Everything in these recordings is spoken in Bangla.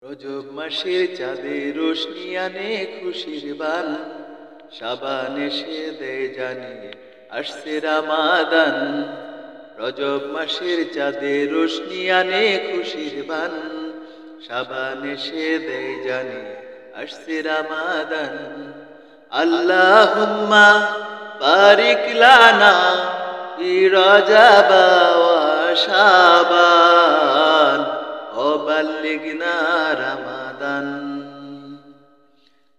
রজব মাসের চাঁদে রোশনি আনে খুশির বান, শাবান এসে দেয় জানিয়ে আসছে রামাদান। রজব মাসের চাঁদে রোশনি আনে খুশির বান, শাবান এসে দেয় জানিয়ে আসছে রামাদান। আল্লাহুম্মা বারিক লানা ফি রজব ওয়া শাবান وبلغنا رمضان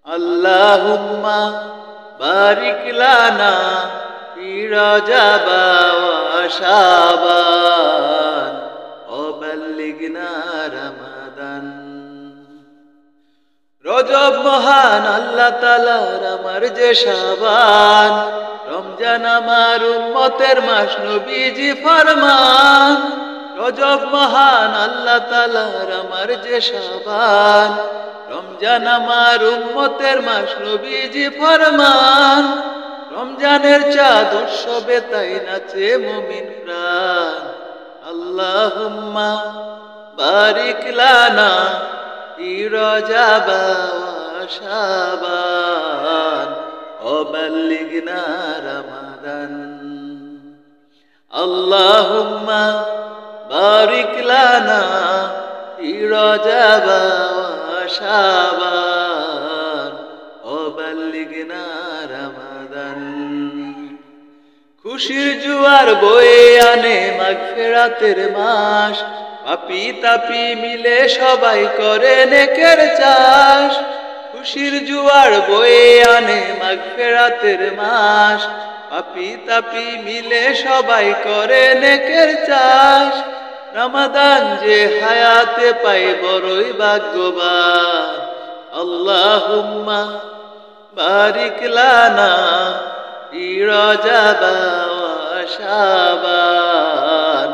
اللهم بارك لنا في رجب وشعبان وبلغنا رمضان রজব মহান আল্লাহ তাআলার আমার যে শাবান, রমজান আমার উম্মতের মাস নবীজি ফরমান। রজব মহান আল্লাহ তাআলার আমার যে শাবান, রমজান আমার উম্মতের মাস নবীজি ফরমান। রমজানের চাঁদ উৎসবে তাই নাচে মুমিন প্রাণ। আল্লাহুম্মা বারিক লানা ফি রজব ওয়া শাবান ওয়া বাল্লিগনা রমাদান। আল্লাহুম্মা বারিক লানা ফি রজব ওয়া শাবান ওয়া বাল্লিগনা রমাদান। খুশির জোয়ার বয়ে আনে মাগফিরাতের মাস, পাপী তাপী মিলে সবাই করে নেকের চাষ। খুশির জোয়ার বয়ে আনে মাগফিরাতের মাস, পাপী তাপী মিলে সবাই করে নেকের চাষ। রমাদান যে হায়াতে পাই বড়ই ভাগ্যবান। আল্লাহুম্মা বারিক লানা ফি রজব ওয়া শাবান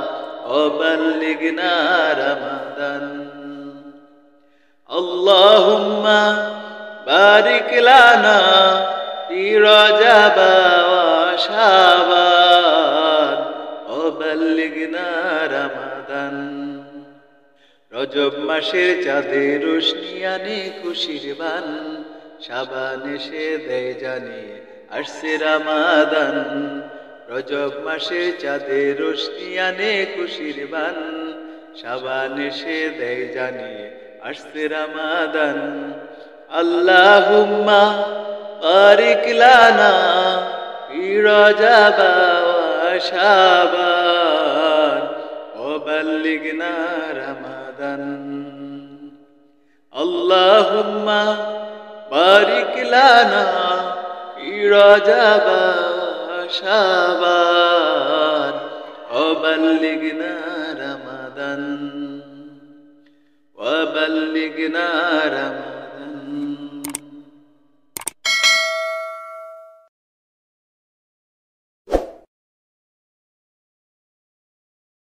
ওয়া বাল্লিগনা রমাদান। আল্লাহুম্মা বারিক লানা ফি রজব ওয়া শাবান ওয়া বাল্লিগনা রমাদান। রজব মাসের চাঁদে রোশনি আনে খুশির বান, শাবান এসে দেয় জানিয়ে আসছে রামাদান। রজব মাসের চাঁদে রোশনি আনে খুশির বান, শাবান এসে দেয় জানিয়ে আসছে রামাদান। আল্লাহুম্মা বারিক লানা ফি রজব ওয়া শাবান ওয়া বাল্লিগনা রমাদান। আল্লাহুম্মা বারিক লানা ফি রজব ওয়া শাবান ওয়া বাল্লিগনা রমাদান ওয়া বাল্লিগনা রমাদান।